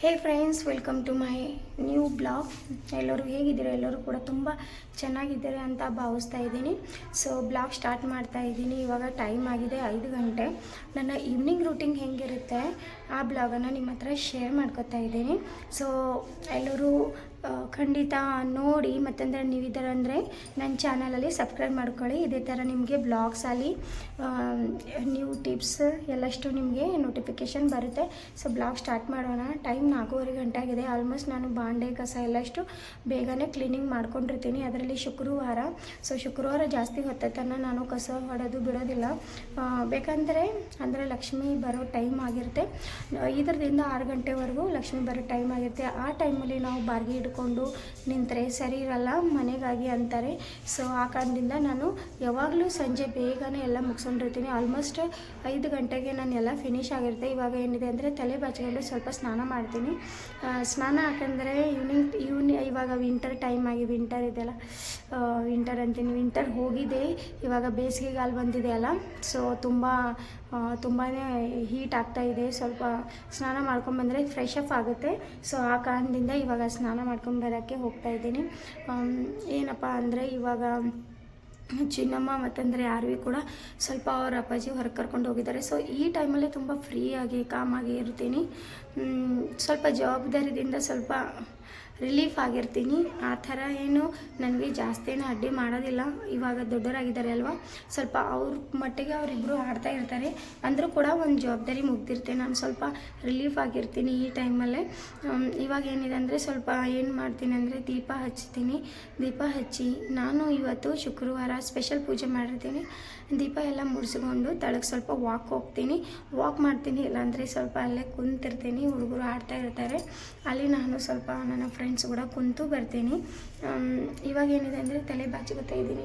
Hey friends, welcome to my new blog. ಎಲ್ಲರೂ ಹೇಗಿದ್ದೀರಾ? ಎಲ್ಲರೂ ಕೂಡ ತುಂಬ ಚೆನ್ನಾಗಿದ್ದಾರೆ ಅಂತ ಭಾವಿಸ್ತಾ ಇದ್ದೀನಿ. ಸೊ ಬ್ಲಾಗ್ ಸ್ಟಾರ್ಟ್ ಮಾಡ್ತಾ ಇದ್ದೀನಿ. ಇವಾಗ ಟೈಮ್ ಆಗಿದೆ 5 ಗಂಟೆ. ನನ್ನ ಈವ್ನಿಂಗ್ ರೂಟೀನ್ ಹೆಂಗಿರುತ್ತೆ ಆ ಬ್ಲಾಗನ್ನು ನಿಮ್ಮ ಹತ್ರ ಶೇರ್ ಮಾಡ್ಕೊತಾ ಇದ್ದೀನಿ. ಸೊ ಎಲ್ಲರೂ ಖಂಡಿತ ನೋಡಿ, ಮತ್ತಂದರೆ ನೀವಿದ್ದಾರೆ ಅಂದರೆ ನನ್ನ ಚಾನಲಲ್ಲಿ ಸಬ್ಸ್ಕ್ರೈಬ್ ಮಾಡ್ಕೊಳ್ಳಿ. ಇದೇ ಥರ ನಿಮಗೆ ಬ್ಲಾಗ್ಸಲ್ಲಿ ನ್ಯೂ ಟಿಪ್ಸ್ ಎಲ್ಲಷ್ಟು ನಿಮಗೆ ನೋಟಿಫಿಕೇಷನ್ ಬರುತ್ತೆ. ಸೊ ಬ್ಲಾಗ್ ಸ್ಟಾರ್ಟ್ ಮಾಡೋಣ. ಟೈಮ್ 4:15 ಗಂಟೆ ಆಗಿದೆ. ಆಲ್ಮೋಸ್ಟ್ ನಾನು ಬಾಂಡೆ ಕಸ ಎಲ್ಲಷ್ಟು ಬೇಗನೆ ಕ್ಲೀನಿಂಗ್ ಮಾಡ್ಕೊಂಡಿರ್ತೀನಿ. ಅದರಲ್ಲಿ ಶುಕ್ರವಾರ. ಸೊ ಶುಕ್ರವಾರ ಜಾಸ್ತಿ ಹೊತ್ತನ್ನು ನಾನು ಕಸ ಹೊಡೆದು ಬಿಡೋದಿಲ್ಲ. ಬೇಕಂದರೆ ಲಕ್ಷ್ಮಿ ಬರೋ ಟೈಮ್ ಆಗಿರುತ್ತೆ. 5ರಿಂದ 6 ಗಂಟೆವರೆಗೂ ಲಕ್ಷ್ಮಿ ಬರೋ ಟೈಮ್ ಆಗಿರುತ್ತೆ. ಆ ಟೈಮಲ್ಲಿ ನಾವು ಬಾರ್ಗಿ ಹಿಡ್ಕೊಂಡು ನಿಂತರೆ ಸರಿ ಇರಲ್ಲ ಮನೆಗಾಗಿ ಅಂತಾರೆ. ಸೊ ಆ ಕಾರಣದಿಂದ ನಾನು ಯಾವಾಗಲೂ ಸಂಜೆ ಬೇಗನೆ ಎಲ್ಲ ಮುಗಿಸ್ಕೊಂಡಿರ್ತೀನಿ. ಆಲ್ಮೋಸ್ಟ್ 5 ಗಂಟೆಗೆ ನಾನು ಎಲ್ಲ ಫಿನಿಶ್ ಆಗಿರುತ್ತೆ. ಇವಾಗ ಏನಿದೆ ಅಂದರೆ ತಲೆ ಬಾಚಿಕೊಂಡು ಸ್ವಲ್ಪ ಸ್ನಾನ ಮಾಡ್ತೀನಿ. ಸ್ನಾನ ಯಾಕಂದರೆ ಇವಾಗ ವಿಂಟರ್ ಟೈಮ್ ಆಗಿ ವಿಂಟರ್ ಇದೆಯಲ್ಲ, ವಿಂಟರ್ ಹೋಗಿದೆ. ಇವಾಗ ಬೇಸಿಗೆಗಾಲ ಬಂದಿದೆ ಅಲ್ಲ, ಸೊ ತುಂಬಾ ಹೀಟ್ ಆಗ್ತಾಯಿದೆ. ಸ್ವಲ್ಪ ಸ್ನಾನ ಮಾಡ್ಕೊಂಬಂದರೆ ಫ್ರೆಶ್ ಅಪ್ ಆಗುತ್ತೆ. ಸೊ ಆ ಕಾರಣದಿಂದ ಇವಾಗ ಸ್ನಾನ ಮಾಡ್ಕೊಂಬರೋಕ್ಕೆ ಹೋಗ್ತಾಯಿದ್ದೀನಿ. ಏನಪ್ಪ ಅಂದರೆ ಇವಾಗ ಚಿನ್ನಮ್ಮ ಮತ್ತಂದರೆ ಆರ್ವಿ ಕೂಡ ಸ್ವಲ್ಪ ಅವ್ರ ಅಪ್ಪಾಜಿ ಹೊರಗೆ ಕರ್ಕೊಂಡು ಹೋಗಿದ್ದಾರೆ. ಸೊ ಈ ಟೈಮಲ್ಲಿ ತುಂಬ ಫ್ರೀಯಾಗಿ ಕಾಮಾಗಿ ಇರ್ತೀನಿ. ಸ್ವಲ್ಪ ಜವಾಬ್ದಾರಿದಿಂದ ಸ್ವಲ್ಪ ರಿಲೀಫ್ ಆಗಿರ್ತೀನಿ. ಆ ಥರ ಏನು ನನಗೆ ಜಾಸ್ತಿನೇ ಅಡ್ಡಿ ಮಾಡೋದಿಲ್ಲ. ಇವಾಗ ದೊಡ್ಡವರಾಗಿದ್ದಾರೆ ಅಲ್ವಾ, ಸ್ವಲ್ಪ ಅವ್ರ ಮಟ್ಟಿಗೆ ಅವರಿಬ್ಬರು ಆಡ್ತಾ ಇರ್ತಾರೆ. ಅಂದರೂ ಕೂಡ ಒಂದು ಜವಾಬ್ದಾರಿ ಮುಗ್ದಿರ್ತೀನಿ. ನಾನು ಸ್ವಲ್ಪ ರಿಲೀಫ್ ಆಗಿರ್ತೀನಿ ಈ ಟೈಮಲ್ಲೇ. ಇವಾಗ ಏನಿದೆ ಅಂದರೆ ಸ್ವಲ್ಪ ಏನು ಮಾಡ್ತೀನಿ ಅಂದರೆ ದೀಪ ಹಚ್ತೀನಿ. ದೀಪ ಹಚ್ಚಿ ನಾನು ಇವತ್ತು ಶುಕ್ರವಾರ ಸ್ಪೆಷಲ್ ಪೂಜೆ ಮಾಡಿರ್ತೀನಿ. ದೀಪ ಎಲ್ಲ ಮುಡಿಸ್ಕೊಂಡು ತಳಗೆ ಸ್ವಲ್ಪ ವಾಕ್ ಮಾಡ್ತೀನಿ. ಇಲ್ಲಾಂದರೆ ಸ್ವಲ್ಪ ಅಲ್ಲೇ ಕುಂತಿರ್ತೀನಿ. ಹುಡುಗರು ಆಡ್ತಾ ಇರ್ತಾರೆ. ಅಲ್ಲಿ ನಾನು ಸ್ವಲ್ಪ ನನ್ನ ಫ್ರೆಂಡ್ಸ್ ಕೂಡ ಕುಂತು ಬರ್ತೀನಿ. ಇವಾಗ ಏನಿದೆ ಅಂದರೆ ತಲೆ ಬಾಚ್ಕೊತಾ ಇದ್ದೀನಿ.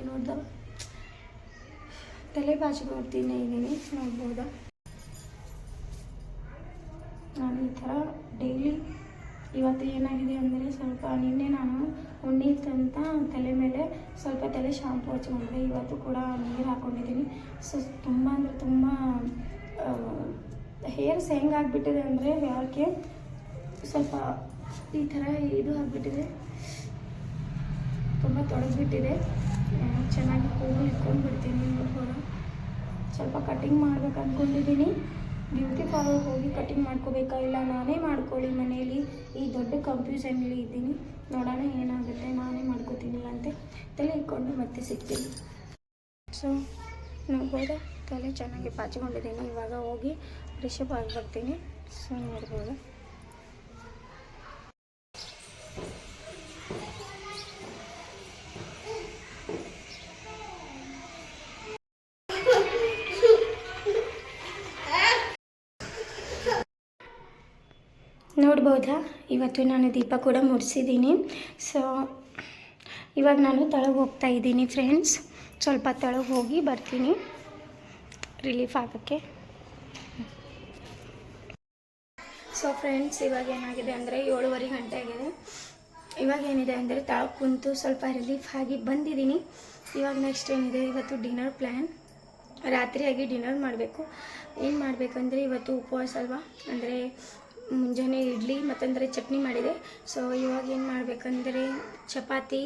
ತಲೆ ಬಾಚ್ಕೊಡ್ತೀನಿ ಇದ್ದೀನಿ, ನೋಡ್ಬೋದಾ. ನಾನು ಈ ಥರ ಡೈಲಿ ಇವತ್ತು ಏನಾಗಿದೆ ಅಂದರೆ ಸ್ವಲ್ಪ ನಿನ್ನೆ ನಾನು ಉಣ್ಣಿತ್ತಂತ ತಲೆ ಮೇಲೆ ಸ್ವಲ್ಪ ತಲೆ ಶಾಂಪು ಹಚ್ಕೊಂಡಿದ್ದೆ. ಇವತ್ತು ಕೂಡ ನೀರು ಹಾಕ್ಕೊಂಡಿದ್ದೀನಿ. ಸೊ ತುಂಬ ಅಂದರೆ ತುಂಬ ಹೇರ್ಸ್ ಹೆಂಗಾಗ್ಬಿಟ್ಟಿದೆ ಅಂದರೆ ಯಾಕೆ ಸ್ವಲ್ಪ ಈ ಥರ ಇದು ಆಗಿಬಿಟ್ಟಿದೆ, ತುಂಬ ತೊಡಗಿಬಿಟ್ಟಿದೆ. ಚೆನ್ನಾಗಿ ಕೂದಲು ಇಟ್ಕೊಂಡು ಬಿಡ್ತೀನಿ. ನೋಡ್ಬೋದು, ಸ್ವಲ್ಪ ಕಟಿಂಗ್ ಮಾಡ್ಬೇಕು ಅಂದ್ಕೊಂಡಿದ್ದೀನಿ. ಬ್ಯೂಟಿ ಪಾರ್ಲರ್ಗೆ ಹೋಗಿ ಕಟಿಂಗ್ ಮಾಡ್ಕೋಬೇಕಾ ಇಲ್ಲ ನಾನೇ ಮಾಡ್ಕೊಳ್ಳಿ ಮನೆಯಲ್ಲಿ, ಈ ದೊಡ್ಡ ಕನ್ಫ್ಯೂಷನಲ್ಲಿ ಇದ್ದೀನಿ. ನೋಡೋಣ ಏನಾಗುತ್ತೆ. ನಾನೇ ಮಾಡ್ಕೋತೀನಿ ಅಂತೆ ತಲೆ ಇಟ್ಕೊಂಡು ಮತ್ತೆ ಸಿಗ್ತೀನಿ. ಸೊ ನೋಡ್ಬೋದು, ತಲೆ ಚೆನ್ನಾಗಿ ಬಾಚಿಕೊಂಡಿದ್ದೀನಿ. ಇವಾಗ ಹೋಗಿ ರಿಷಬ್ ಆಗಿ ಬರ್ತೀನಿ. ಸೊ ನೋಡ್ಬೋದು, ನೋಡ್ಬೋದಾ. ಇವತ್ತು ನಾನು ದೀಪ ಕೂಡ ಮುಡಿಸಿದ್ದೀನಿ. ಸೊ ಇವಾಗ ನಾನು ತಳಗೆ ಹೋಗ್ತಾ ಇದ್ದೀನಿ ಫ್ರೆಂಡ್ಸ್. ಸ್ವಲ್ಪ ತಳಗೆ ಹೋಗಿ ಬರ್ತೀನಿ ರಿಲೀಫ್ ಆಗೋಕ್ಕೆ. ಸೊ ಫ್ರೆಂಡ್ಸ್, ಇವಾಗ ಏನಾಗಿದೆ ಅಂದರೆ 7:15 ಗಂಟೆ ಆಗಿದೆ. ಇವಾಗ ಏನಿದೆ ಅಂದರೆ ತಳಗೆ ಕುಂತು ಸ್ವಲ್ಪ ರಿಲೀಫ್ ಆಗಿ ಬಂದಿದ್ದೀನಿ. ಇವಾಗ ನೆಕ್ಸ್ಟ್ ಏನಿದೆ, ಇವತ್ತು ಡಿನ್ನರ್ ಪ್ಲ್ಯಾನ್. ರಾತ್ರಿಯಾಗಿ ಡಿನ್ನರ್ ಮಾಡಬೇಕು. ಏನು ಮಾಡಬೇಕಂದ್ರೆ ಇವತ್ತು ಉಪವಾಸ ಅಲ್ವಾ, ಅಂದರೆ ಮುಂಜಾನೆ ಇಡ್ಲಿ ಮತ್ತಂದರೆ ಚಟ್ನಿ ಮಾಡಿದೆ. ಸೊ ಇವಾಗ ಏನು ಮಾಡಬೇಕಂದ್ರೆ ಚಪಾತಿ,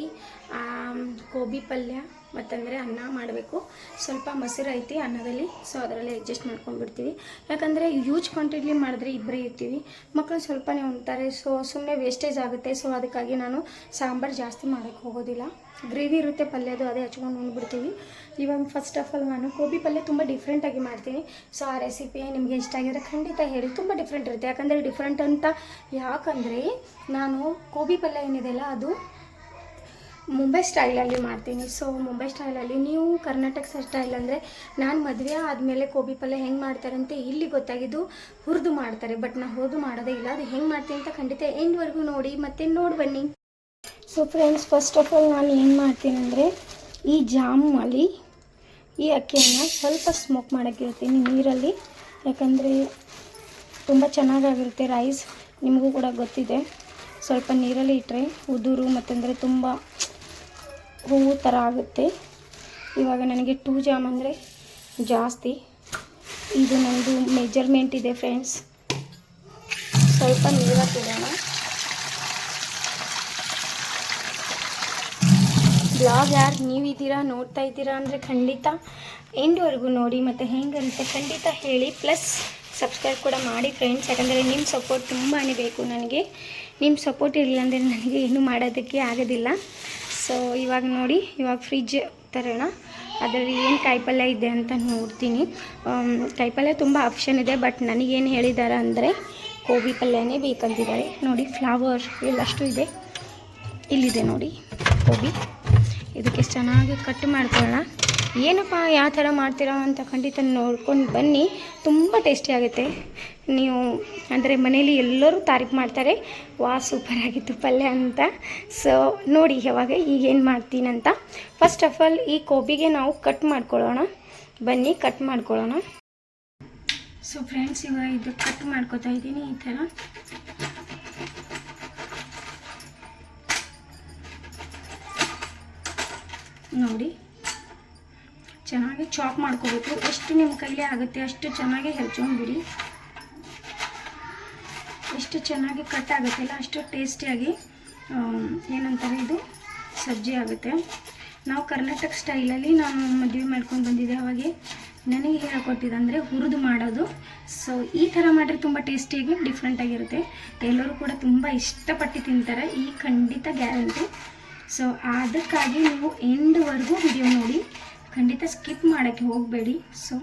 ಗೋಬಿ ಪಲ್ಯ ಮತ್ತಂದರೆ ಅನ್ನ ಮಾಡಬೇಕು. ಸ್ವಲ್ಪ ಮೊಸರು ಐತಿ ಅನ್ನದಲ್ಲಿ. ಸೊ ಅದರಲ್ಲಿ ಅಡ್ಜಸ್ಟ್ ಮಾಡ್ಕೊಂಡ್ಬಿಡ್ತೀವಿ. ಯಾಕಂದರೆ ಯೂಜ್ ಕ್ವಾಂಟಿಟಿಲಿ ಮಾಡಿದ್ರೆ ಇಬ್ಬರೇ ಇರ್ತೀವಿ, ಮಕ್ಕಳು ಸ್ವಲ್ಪನೇ ಉಣ್ತಾರೆ. ಸೊ ಸುಮ್ಮನೆ ವೇಸ್ಟೇಜ್ ಆಗುತ್ತೆ. ಸೊ ಅದಕ್ಕಾಗಿ ನಾನು ಸಾಂಬಾರು ಜಾಸ್ತಿ ಮಾಡೋಕ್ಕೆ ಹೋಗೋದಿಲ್ಲ. ಗ್ರೇವಿ ಇರುತ್ತೆ ಪಲ್ಯದು, ಅದೇ ಹಚ್ಕೊಂಡು ಉಣ್ಬಿಡ್ತೀವಿ. ಇವಾಗ ಫಸ್ಟ್ ಆಫ್ ಆಲ್ ನಾನು ಗೋಬಿ ಪಲ್ಯ ತುಂಬ ಡಿಫ್ರೆಂಟಾಗಿ ಮಾಡ್ತೀನಿ. ಸೊ ಆ ರೆಸಿಪಿ ನಿಮಗೆ ಇಷ್ಟ ಆಗಿದ್ರೆ ಖಂಡಿತ ಹೇಳಿ. ತುಂಬ ಡಿಫ್ರೆಂಟ್ ಇರುತ್ತೆ. ಯಾಕಂದರೆ ಡಿಫ್ರೆಂಟ್ ಅಂತ ಯಾಕಂದರೆ ನಾನು ಗೋಬಿ ಪಲ್ಯ ಏನಿದೆಯಲ್ಲ ಅದು ಮುಂಬೈ ಸ್ಟೈಲಲ್ಲಿ ಮಾಡ್ತೀನಿ. ಸೊ ಮುಂಬೈ ಸ್ಟೈಲಲ್ಲಿ, ನೀವು ಕರ್ನಾಟಕ ಸ್ಟೈಲ್ ಅಂದರೆ ನಾನು ಮದುವೆ ಆದಮೇಲೆ ಗೋಬಿ ಪಲ್ಯ ಹೆಂಗೆ ಮಾಡ್ತಾರಂತೆ ಇಲ್ಲಿ ಗೊತ್ತಾಗಿದ್ದು ಹುರಿದು ಮಾಡ್ತಾರೆ. ಬಟ್ ನಾನು ಹುರಿದು ಮಾಡೋದೇ ಇಲ್ಲ. ಅದು ಹೆಂಗೆ ಮಾಡ್ತೀನಿ ಅಂತ ಖಂಡಿತ ಎಂಡ್ವರೆಗೂ ನೋಡಿ ಮತ್ತೆ ನೋಡಿ ಬನ್ನಿ. So friends, first of all ನಾನು ಏನು ಮಾಡ್ತೀನಿ ಅಂದರೆ ಈ ಜಾಮಲ್ಲಿ ಈ ಅಕ್ಕಿಯನ್ನು ಸ್ವಲ್ಪ ಸ್ಮೋಕ್ ಮಾಡೋಕ್ಕಿರ್ತೀನಿ ನೀರಲ್ಲಿ. ಯಾಕಂದರೆ ತುಂಬ ಚೆನ್ನಾಗಾಗಿರುತ್ತೆ ರೈಸ್, ನಿಮಗೂ ಕೂಡ ಗೊತ್ತಿದೆ. ಸ್ವಲ್ಪ ನೀರಲ್ಲಿ ಇಟ್ಟರೆ ಉದುರು ಮತ್ತಂದರೆ ತುಂಬ ಹೂವು ಥರ ಆಗುತ್ತೆ. ಇವಾಗ ನನಗೆ 2 ಜಾಮ್ ಅಂದರೆ ಜಾಸ್ತಿ. ಇದು ನನ್ನದು ಮೆಜರ್ಮೆಂಟ್ ಇದೆ ಫ್ರೆಂಡ್ಸ್. ಸೊ ಸ್ವಲ್ಪ ನೀರು ಹಾಕಿಡೋಣ. ಬ್ಲಾಗ್ ಯಾರು ನೀವಿದ್ದೀರಾ ನೋಡ್ತಾ ಇದ್ದೀರಾ ಅಂದರೆ ಖಂಡಿತ ಎಂಡ್ವರೆಗೂ ನೋಡಿ ಮತ್ತು ಹೆಂಗಂತೆ ಖಂಡಿತ ಹೇಳಿ. ಪ್ಲಸ್ ಸಬ್ಸ್ಕ್ರೈಬ್ ಕೂಡ ಮಾಡಿ ಫ್ರೆಂಡ್ಸ್, ಯಾಕಂದರೆ ನಿಮ್ಮ ಸಪೋರ್ಟ್ ತುಂಬಾ ಬೇಕು ನನಗೆ. ನಿಮ್ಮ ಸಪೋರ್ಟ್ ಇರಲಿಲ್ಲ ಅಂದರೆ ನನಗೆ ಏನೂ ಮಾಡೋದಕ್ಕೆ ಆಗೋದಿಲ್ಲ. ಸೊ ಇವಾಗ ನೋಡಿ, ಇವಾಗ ಫ್ರಿಜ್ ತರೋಣ. ಅದರಲ್ಲಿ ಏನು ಕಾಯಿಪಲ್ಯ ಇದೆ ಅಂತ ನೋಡ್ತೀನಿ. ಕಾಯಿಪಲ್ಯ ತುಂಬ ಆಪ್ಷನ್ ಇದೆ, ಬಟ್ ನನಗೇನು ಹೇಳಿದ್ದಾರೆ ಅಂದರೆ ಗೋಬಿ ಪಲ್ಯನೇ ಬೇಕಂತಿದ್ದಾರೆ. ನೋಡಿ ಫ್ಲವರ್ ಎಲ್ಲಷ್ಟು ಇದೆ, ಇಲ್ಲಿದೆ ನೋಡಿ ಗೋಬಿ. ಇದಕ್ಕೆ ಚೆನ್ನಾಗಿ ಕಟ್ ಮಾಡ್ಕೊಳ್ಳೋಣ. ಏನಪ್ಪ ಯಾವ ಥರ ಮಾಡ್ತೀರಾ ಅಂತ ಖಂಡಿತ ನೋಡ್ಕೊಂಡು ಬನ್ನಿ, ತುಂಬ ಟೇಸ್ಟಿ ಆಗುತ್ತೆ. ನೀವು ಅಂದರೆ ಮನೇಲಿ ಎಲ್ಲರೂ ತಾರೀಫ್ ಮಾಡ್ತಾರೆ, ವಾ ಸೂಪರ್ ಆಗಿತ್ತು ಪಲ್ಯ ಅಂತ. ಸೊ ನೋಡಿ ಯಾವಾಗ ಈಗೇನು ಮಾಡ್ತೀನಂತ. ಫಸ್ಟ್ ಆಫ್ ಆಲ್ ಈ ಗೋಬಿಗೆ ನಾವು ಕಟ್ ಮಾಡ್ಕೊಳ್ಳೋಣ. ಬನ್ನಿ ಕಟ್ ಮಾಡ್ಕೊಳ್ಳೋಣ. ಸೊ ಫ್ರೆಂಡ್ಸ್, ಇವಾಗ ಇದು ಕಟ್ ಮಾಡ್ಕೊತಾ ಇದ್ದೀನಿ ಈ ಥರ. ನೋಡಿ ಚೆನ್ನಾಗಿ ಚಾಪ್ ಮಾಡ್ಕೋಬೇಕು. ಎಷ್ಟು ನಿಮ್ಮ ಕೈಲೇ ಆಗುತ್ತೆ ಅಷ್ಟು ಚೆನ್ನಾಗಿ ಹೆಚ್ಕೊಂಡ್ಬಿಡಿ. ಎಷ್ಟು ಚೆನ್ನಾಗಿ ಕಟ್ ಆಗುತ್ತಲ್ಲ ಅಷ್ಟು ಟೇಸ್ಟಿಯಾಗಿ ಏನಂತಾರೆ ಇದು ಸಬ್ಜಿ ಆಗುತ್ತೆ. ನಾವು ಕರ್ನಾಟಕ ಸ್ಟೈಲಲ್ಲಿ ನಾನು ಮದುವೆ ಮಾಡ್ಕೊಂಡು ಬಂದಿದ್ದೆ. ಅವಾಗೆ ನನಗೆ ಹೇಳ್ಕೊಟ್ಟಿದ್ದು ಅಂದರೆ ಹುರಿದು ಮಾಡೋದು. ಸೊ ಈ ಥರ ಮಾಡಿದ್ರೆ ತುಂಬ ಟೇಸ್ಟಿಯಾಗಿ ಡಿಫ್ರೆಂಟಾಗಿರುತ್ತೆ. ಎಲ್ಲರೂ ಕೂಡ ತುಂಬ ಇಷ್ಟಪಟ್ಟು ತಿಂತಾರೆ, ಈ ಖಂಡಿತ ಗ್ಯಾರಂಟಿ. ಸೊ ಅದಕ್ಕಾಗಿ ನೀವು ಎಂಡ್ವರೆಗೂ ವಿಡಿಯೋ ನೋಡಿ, ಖಂಡಿತ ಸ್ಕಿಪ್ ಮಾಡೋಕ್ಕೆ ಹೋಗಬೇಡಿ. ಸೊ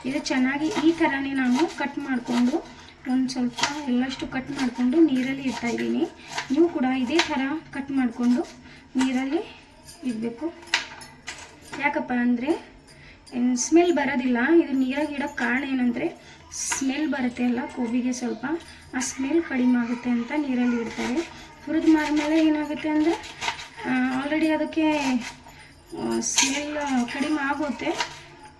ಇದು ಚೆನ್ನಾಗಿ ಈ ಥರನೇ ನಾನು ಕಟ್ ಮಾಡಿಕೊಂಡು ಒಂದು ಸ್ವಲ್ಪ ಎಲ್ಲಷ್ಟು ಕಟ್ ಮಾಡಿಕೊಂಡು ನೀರಲ್ಲಿ ಇಡ್ತಾಯಿದ್ದೀನಿ. ನೀವು ಕೂಡ ಇದೇ ಥರ ಕಟ್ ಮಾಡಿಕೊಂಡು ನೀರಲ್ಲಿ ಇಡಬೇಕು. ಯಾಕಪ್ಪ ಅಂದರೆ ಸ್ಮೆಲ್ ಬರೋದಿಲ್ಲ. ಇದು ನೀರಾಗಿ ಇಡೋಕ್ಕೆ ಕಾರಣ ಏನಂದರೆ ಸ್ಮೆಲ್ ಬರುತ್ತೆ ಅಲ್ಲ ಗೋಬಿಗೆ, ಸ್ವಲ್ಪ ಆ ಸ್ಮೆಲ್ ಕಡಿಮೆ ಆಗುತ್ತೆ ಅಂತ ನೀರಲ್ಲಿ ಇಡ್ತಾರೆ. ಹುರಿದು ಮಾಡಿದ್ಮೇಲೆ ಏನಾಗುತ್ತೆ ಅಂದರೆ ಆಲ್ರೆಡಿ ಅದಕ್ಕೆ ಸ್ಮೆಲ್ ಕಡಿಮೆ ಆಗುತ್ತೆ.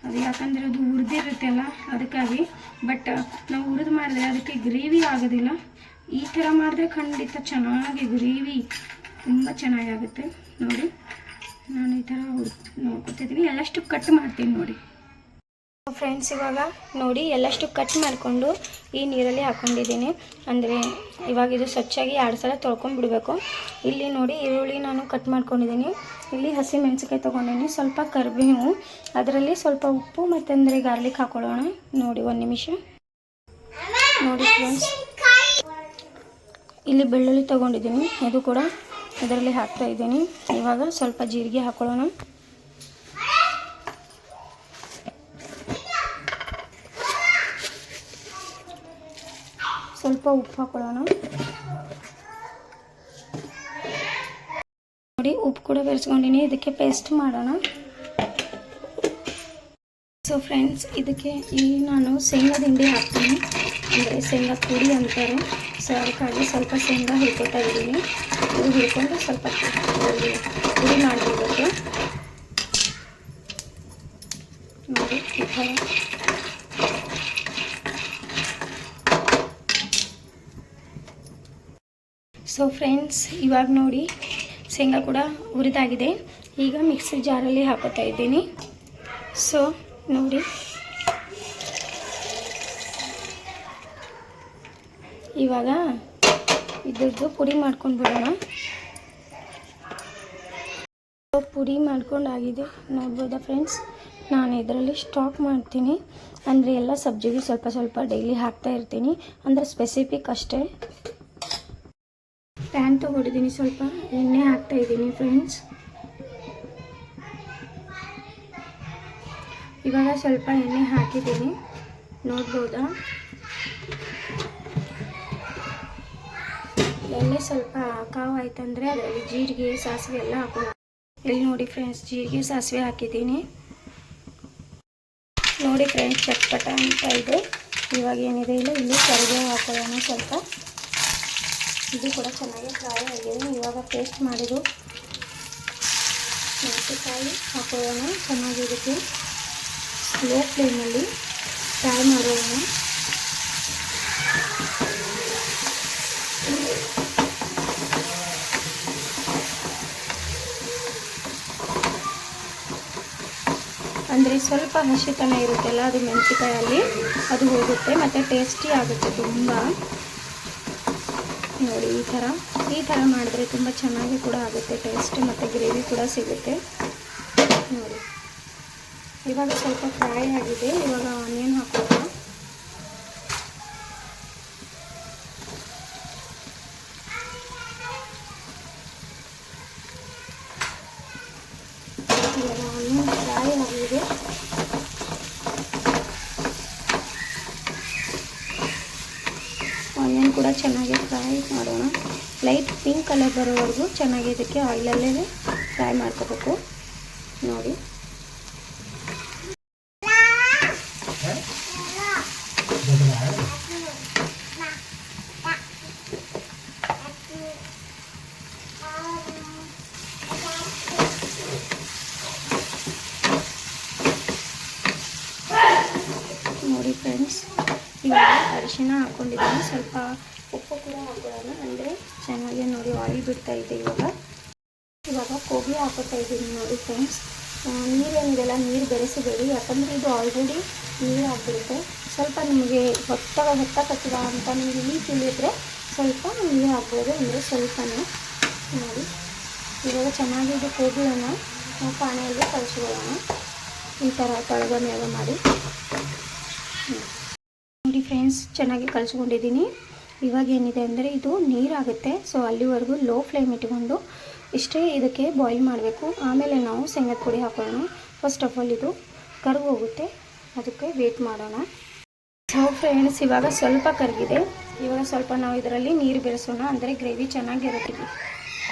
ಅದು ಯಾಕಂದರೆ ಅದು ಹುರಿದಿರುತ್ತೆ ಅಲ್ಲ ಅದಕ್ಕಾಗಿ. ಬಟ್ ನಾವು ಹುರಿದು ಮಾಡಿದ್ರೆ ಅದಕ್ಕೆ ಗ್ರೇವಿ ಆಗೋದಿಲ್ಲ. ಈ ಥರ ಮಾಡಿದ್ರೆ ಖಂಡಿತ ಚೆನ್ನಾಗಿ ಗ್ರೇವಿ ತುಂಬ ಚೆನ್ನಾಗಾಗುತ್ತೆ. ನೋಡಿ ನಾನು ಈ ಥರ ನೋಡ್ಕೊತಿದ್ದೀನಿ, ಎಲ್ಲಷ್ಟು ಕಟ್ ಮಾಡ್ತೀನಿ ನೋಡಿ ಫ್ರೆಂಡ್ಸ್. ಇವಾಗ ನೋಡಿ ಎಲ್ಲಷ್ಟು ಕಟ್ ಮಾಡಿಕೊಂಡು ಈ ನೀರಲ್ಲಿ ಹಾಕ್ಕೊಂಡಿದ್ದೀನಿ. ಅಂದರೆ ಇವಾಗ ಇದು ಸ್ವಚ್ಛಾಗಿ 2 ಸಲ ತೊಳ್ಕೊಂಡ್ಬಿಡ್ಬೇಕು. ಇಲ್ಲಿ ನೋಡಿ ಈರುಳ್ಳಿ ನಾನು ಕಟ್ ಮಾಡ್ಕೊಂಡಿದ್ದೀನಿ. ಇಲ್ಲಿ ಹಸಿ ಮೆಣಸಿನ್ಕಾಯಿ ತೊಗೊಂಡಿದ್ದೀನಿ, ಸ್ವಲ್ಪ ಕರಿಬೇವು, ಅದರಲ್ಲಿ ಸ್ವಲ್ಪ ಉಪ್ಪು ಮತ್ತು ಅಂದರೆ ಗಾರ್ಲಿಕ್ ಹಾಕ್ಕೊಳ್ಳೋಣ. ನೋಡಿ 1 ನಿಮಿಷ. ನೋಡಿ ಫ್ರೆಂಡ್ಸ್, ಇಲ್ಲಿ ಬೆಳ್ಳುಳ್ಳಿ ತೊಗೊಂಡಿದ್ದೀನಿ, ಅದು ಕೂಡ ಅದರಲ್ಲಿ ಹಾಕ್ತಾಯಿದ್ದೀನಿ. ಇವಾಗ ಸ್ವಲ್ಪ ಜೀರಿಗೆ ಹಾಕ್ಕೊಳ್ಳೋಣ. ಸ್ವಲ್ಪ ಉಪ್ಪು ಹಾಕೊಳ್ಳೋಣ. ನೋಡಿ ಉಪ್ಪು ಕೂಡ ಬೆರೆಸ್ಕೊಂಡಿನಿ. ಇದಕ್ಕೆ ಪೇಸ್ಟ್ ಮಾಡೋಣ. ಸೊ ಫ್ರೆಂಡ್ಸ್, ಇದಕ್ಕೆ ಈ ನಾನು ಶೇಂಗಾದ ಹಿಂಡಿ ಹಾಕ್ತೀನಿ, ಅಂದರೆ ಶೇಂಗಾ ಪುಡಿ ಅಂತಾರೆ. ಸೊ ಅದಕ್ಕಾಗಿ ಸ್ವಲ್ಪ ಶೇಂಗಾ ಹುರ್ಕೊತಾ ಇದ್ದೀನಿ. ಇದು ಹುರ್ಕೊಂಡು ಸ್ವಲ್ಪ ಪುಡಿ ಮಾಡಿಬಿಡ್ಬೇಕು. ನೋಡಿ ಈ ಥರ. ಸೊ ಫ್ರೆಂಡ್ಸ್, ಇವಾಗ ನೋಡಿ ಶೇಂಗಾ ಕೂಡ ಹುರಿದಾಗಿದೆ. ಈಗ ಮಿಕ್ಸಿ ಜಾರಲ್ಲಿ ಹಾಕೋತಾ ಇದ್ದೀನಿ. ಸೊ ನೋಡಿ ಇವಾಗ ಇದ್ರದ್ದು ಪುಡಿ ಮಾಡ್ಕೊಂಡು ಬಿಡೋಣ. ಪುಡಿ ಮಾಡ್ಕೊಂಡಾಗಿದೆ ನೋಡ್ಬೋದಾ ಫ್ರೆಂಡ್ಸ್. ನಾನು ಇದರಲ್ಲಿ ಸ್ಟಾಕ್ ಮಾಡ್ತೀನಿ, ಅಂದರೆ ಎಲ್ಲ ಸಬ್ಜಿಗೆ ಸ್ವಲ್ಪ ಸ್ವಲ್ಪ ಡೈಲಿ ಹಾಕ್ತಾ ಇರ್ತೀನಿ, ಅಂದರೆ ಸ್ಪೆಸಿಫಿಕ್ ಅಷ್ಟೇ. ಪ್ಯಾನ್ ತೊಗೊಂಡಿದ್ದೀನಿ, ಸ್ವಲ್ಪ ಎಣ್ಣೆ ಹಾಕ್ತಾಯಿದ್ದೀನಿ ಫ್ರೆಂಡ್ಸ್. ಇವಾಗ ಸ್ವಲ್ಪ ಎಣ್ಣೆ ಹಾಕಿದ್ದೀನಿ ನೋಡ್ಬೋದಾ. ಎಣ್ಣೆ ಸ್ವಲ್ಪ ಕಾವಾಯ್ತಂದರೆ ಅದರಲ್ಲಿ ಜೀರಿಗೆ ಸಾಸಿವೆ ಎಲ್ಲ ಹಾಕೋಣ. ಇಲ್ಲಿ ನೋಡಿ ಫ್ರೆಂಡ್ಸ್, ಜೀರಿಗೆ ಸಾಸಿವೆ ಹಾಕಿದ್ದೀನಿ. ನೋಡಿ ಫ್ರೆಂಡ್ಸ್, ಚಟ್ಪಟ ಅಂತ ಇದೆ. ಇವಾಗ ಏನಿದೆ ಇಲ್ಲ ಇಲ್ಲಿ ಕರಿಬೇವು ಹಾಕೊಳ್ಳೋಣ ಸ್ವಲ್ಪ. ಇದು ಕೂಡ ಚೆನ್ನಾಗಿ ಫ್ರೈ ಆಗಿದೆ. ಇವಾಗ ಪೇಸ್ಟ್ ಮಾಡಿದ್ದು ಮೆಣಸಿನಕಾಯಿ ಹಾಕೊಳ್ಳೋಣ. ಚೆನ್ನಾಗಿರುತ್ತೆ. ಸ್ಲೋ ಫ್ಲೇಮಲ್ಲಿ ಫ್ರೈ ಮಾಡೋಣ. ಅಂದರೆ ಸ್ವಲ್ಪ ಹಸಿತನ ಇರುತ್ತಲ್ಲ ಅದು ಮೆಣಸಿಕಾಯಲ್ಲಿ ಅದು ಹೋಗುತ್ತೆ ಮತ್ತು ಟೇಸ್ಟಿ ಆಗುತ್ತೆ ತುಂಬ. ನೋಡಿ ಈ ಥರ ಮಾಡಿದ್ರೆ ತುಂಬ ಚೆನ್ನಾಗಿ ಕೂಡ ಆಗುತ್ತೆ ಟೇಸ್ಟ್, ಮತ್ತು ಗ್ರೇವಿ ಕೂಡ ಸಿಗುತ್ತೆ. ನೋಡಿ ಇವಾಗ ಸ್ವಲ್ಪ ಫ್ರೈ ಆಗಿದೆ. ಇವಾಗ ಆನಿಯನ್ ಹಾಕೋಣ. ಇವಾಗ ಆನಿಯನ್ ಫ್ರೈ ಆಗಿದೆ. ಆನಿಯನ್ ಕೂಡ ಚೆನ್ನಾಗಿ ಫ್ರೈ ಮಾಡೋಣ. ಲೈಟ್ ಪಿಂಕ್ ಕಲರ್ ಬರೋವರೆಗೂ ಚೆನ್ನಾಗಿ ಇದಕ್ಕೆ ಆಯಿಲಲ್ಲೇ ಫ್ರೈ ಮಾಡ್ಕೋಬೇಕು. ನೋಡಿ ನೋಡಿ ಫ್ರೆಂಡ್ಸ್, ಇವಾಗ ಅರಿಶಿನ ಹಾಕ್ಕೊಂಡಿದ್ದೀನಿ. ಸ್ವಲ್ಪ ಉಪ್ಪು ಕೂಡ ಹಾಕೊಳ್ಳೋಣ, ಅಂದರೆ ಚೆನ್ನಾಗಿ ನೋಡಿ ಆಯಿಲ್ ಬಿಡ್ತಾ ಇದೆ. ಇವಾಗ ಗೋಬಿ ಹಾಕೋತಾ ಇದ್ದೀನಿ. ನೋಡಿ ಫ್ರೆಂಡ್ಸ್, ನೀರೇನಿದೆಲ್ಲ ನೀರು ಬೆರೆಸಬೇಡಿ, ಯಾಕಂದರೆ ಇದು ಆಲ್ರೆಡಿ ನೀರು ಹಾಕ್ಬಿಡುತ್ತೆ. ಸ್ವಲ್ಪ ನಿಮಗೆ ಹೊತ್ತಾಕತ್ತಿದ ಅಂತ ನಿಮಗೆ ನೀರು ತಿಳಿಯಿದ್ರೆ ಸ್ವಲ್ಪ ನೀರು ಹಾಕ್ಬೋದು, ಅಂದರೆ ಸ್ವಲ್ಪನೇ. ನೋಡಿ ಇವಾಗ ಚೆನ್ನಾಗಿ ಇದು ಗೋಬಿಯನ್ನು ನಾವು ಪಾನೆಯಲ್ಲಿ ಕಳಿಸ್ಕೊಳ್ಳೋಣ. ಈ ಥರ ತಳಗ ಮೇಗ ಮಾಡಿ ನೋಡಿ ಫ್ರೆಂಡ್ಸ್, ಚೆನ್ನಾಗಿ ಕಲಿಸ್ಕೊಂಡಿದ್ದೀನಿ. ಇವಾಗ ಏನಿದೆ ಅಂದರೆ ಇದು ನೀರಾಗುತ್ತೆ. ಸೊ ಅಲ್ಲಿವರೆಗೂ ಲೋ ಫ್ಲೇಮ್ ಇಟ್ಕೊಂಡು ಇಷ್ಟೇ ಇದಕ್ಕೆ ಬಾಯ್ಲ್ ಮಾಡಬೇಕು. ಆಮೇಲೆ ನಾವು ಶೇಂಗದ ಪುಡಿ ಹಾಕೊಳ್ಳೋಣ. ಫಸ್ಟ್ ಆಫ್ ಆಲ್ ಇದು ಕರಗೋಗುತ್ತೆ, ಅದಕ್ಕೆ ವೇಟ್ ಮಾಡೋಣ. ಸೊ ಫ್ರೆಂಡ್ಸ್, ಇವಾಗ ಸ್ವಲ್ಪ ಕರಗಿದೆ. ಇವಾಗ ಸ್ವಲ್ಪ ನಾವು ಇದರಲ್ಲಿ ನೀರು ಬೆರೆಸೋಣ, ಅಂದರೆ ಗ್ರೇವಿ ಚೆನ್ನಾಗಿರುತ್ತೆ.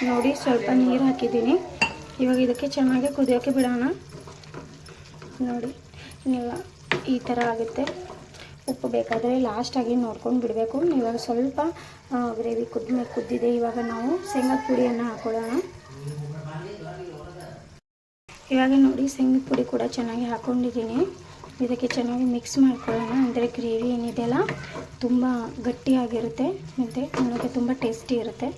ನೋಡಿ ಸ್ವಲ್ಪ ನೀರು ಹಾಕಿದ್ದೀನಿ. ಇವಾಗ ಇದಕ್ಕೆ ಚೆನ್ನಾಗಿ ಕುದಿಯೋಕ್ಕೆ ಬಿಡೋಣ. ನೋಡಿ ಈ ಥರ ಆಗುತ್ತೆ. ಉಪ್ಪು ಬೇಕಾದರೆ ಲಾಸ್ಟಾಗಿ ನೋಡ್ಕೊಂಡು ಬಿಡಬೇಕು. ಇವಾಗ ಸ್ವಲ್ಪ ಗ್ರೇವಿ ಕುದ್ದಿದೆ. ಇವಾಗ ನಾವು ಶೇಂಗದ ಪುಡಿಯನ್ನು ಹಾಕೊಳ್ಳೋಣ. ಇವಾಗ ನೋಡಿ ಶೇಂಗದ ಪುಡಿ ಕೂಡ ಚೆನ್ನಾಗಿ ಹಾಕ್ಕೊಂಡಿದ್ದೀನಿ. ಇದಕ್ಕೆ ಚೆನ್ನಾಗಿ ಮಿಕ್ಸ್ ಮಾಡ್ಕೊಳ್ಳೋಣ, ಅಂದರೆ ಗ್ರೇವಿ ಏನಿದೆಯಲ್ಲ ತುಂಬ ಗಟ್ಟಿಯಾಗಿರುತ್ತೆ ಮತ್ತು ನೋಡೋಕ್ಕೆ ತುಂಬ ಟೇಸ್ಟಿ ಇರುತ್ತೆ.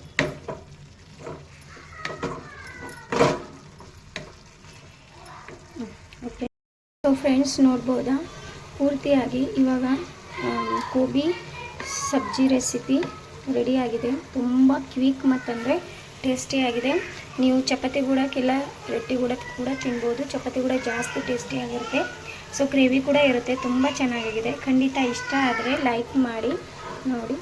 ಓಕೆ, ಸೊ ಫ್ರೆಂಡ್ಸ್ ನೋಡ್ಬೋದಾ ಪೂರ್ತಿಯಾಗಿ ಇವಾಗ ಗೋಬಿ ಸಬ್ಜಿ ರೆಸಿಪಿ ರೆಡಿಯಾಗಿದೆ. ತುಂಬ ಕ್ವಿಕ್ ಮತ್ತಂದರೆ ಟೇಸ್ಟಿಯಾಗಿದೆ. ನೀವು ಚಪಾತಿ ಗೂಡಕ್ಕೆಲ್ಲ ರೊಟ್ಟಿ ಕೂಡ ತಿನ್ಬೋದು. ಚಪಾತಿ ಕೂಡ ಜಾಸ್ತಿ ಟೇಸ್ಟಿಯಾಗಿರುತ್ತೆ. ಸೊ ಗ್ರೇವಿ ಕೂಡ ಇರುತ್ತೆ, ತುಂಬ ಚೆನ್ನಾಗಿದೆ. ಖಂಡಿತ ಇಷ್ಟ ಆದರೆ ಲೈಕ್ ಮಾಡಿ ನೋಡಿ.